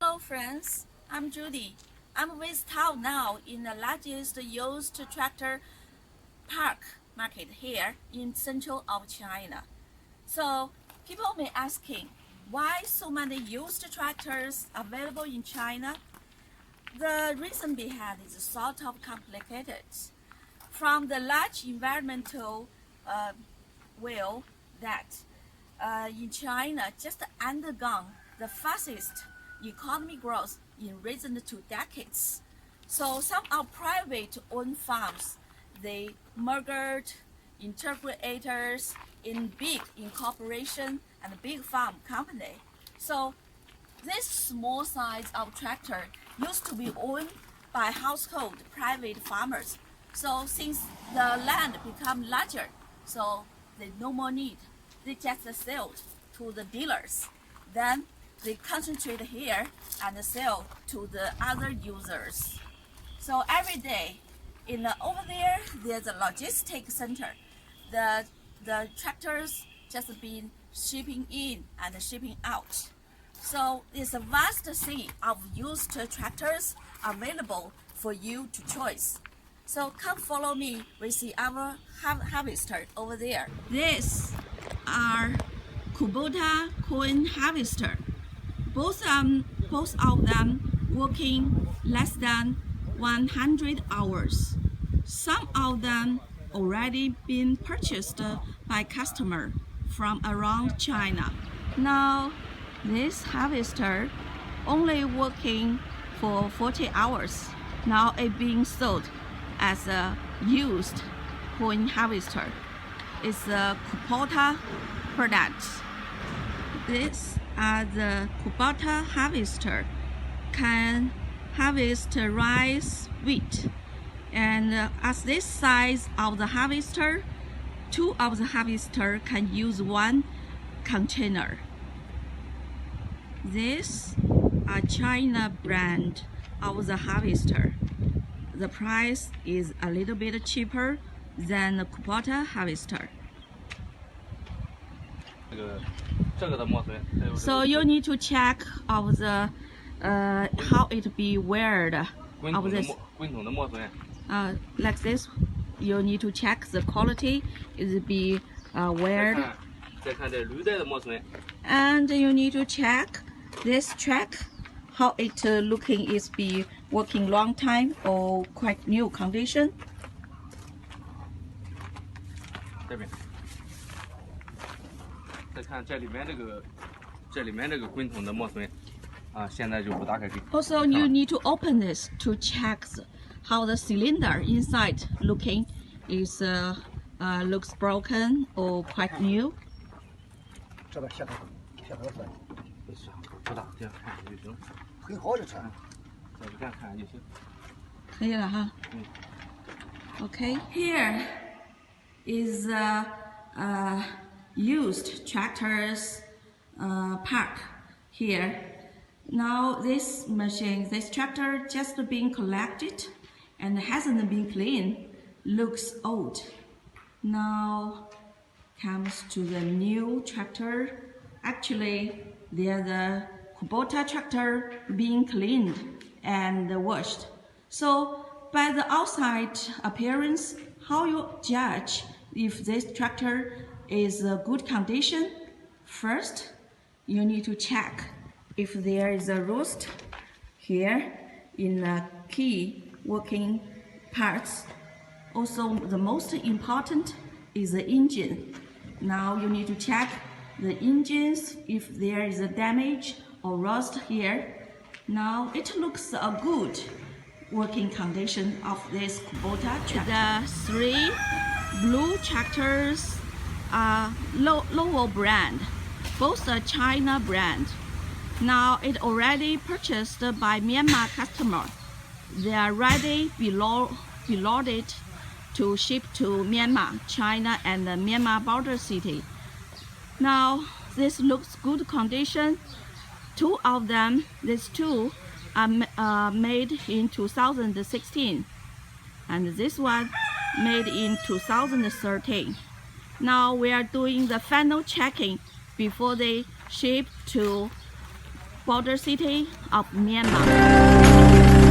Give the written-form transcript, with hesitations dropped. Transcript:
Hello friends, I'm Judy. I'm with Tao now in the largest used tractor park market here in central of China. So people may asking, why so many used tractors available in China? The reason behind is sort of complicated. From the large environmental will that in China just undergone the fastest economic growth in recent 2 decades. So some are private-owned farms. They merged integrators in big incorporation and big farm company. So this small size of tractor used to be owned by household private farmers. So since the land become larger, so they no more need. They just sell to the dealers. Then they concentrate here and sell to the other users. So every day, over there, there's a logistic center. The tractors just been shipping in and shipping out. So it's a vast sea of used tractors available for you to choose. So come follow me. We see our harvester over there. These are Kubota coin harvester. Both of them working less than 100 hours. Some of them already been purchased by customer from around China. Now, this harvester only working for 40 hours. Now it being sold as a used coin harvester. It's a Kubota product. These are the Kubota harvester. Can harvest rice, wheat, and as this size of the harvester, 2 of the harvester can use 1 container. This are China brand of the harvester. The price is a little bit cheaper than the Kubota harvester. So you need to check of the how it be weared of this. Like this, you need to check the quality is be weared. And you need to check this track how it looking is be working long time or quite new condition. 这边，再看这里面这个滚筒的磨损，现在就不打开给。Also, you need to open this to check how the cylinder inside looking is looks broken or quite new. 这个下头算，不大，这样看就行。很好的车。再这样看就行。可以了哈。Okay, here is used tractors park here. Now this machine, this tractor just being collected and hasn't been cleaned, looks old. Now comes to the new tractor. Actually, they're the Kubota tractor being cleaned and washed. So by the outside appearance, how you judge if this tractor is a good condition? First, you need to check if there is a rust here in the key working parts. Also, the most important is the engine. Now you need to check the engines if there is a damage or rust here. Now it looks a good working condition of this Kubota tractor. The 3 blue tractors are Lowell brand. Both are China brand. Now it already purchased by Myanmar customer. They are ready be loaded to ship to Myanmar, China and the Myanmar border city. Now this looks good condition. 2 of them, these 2 are made in 2016. And this one made in 2013. Now we are doing the final checking before they ship to border city of Myanmar.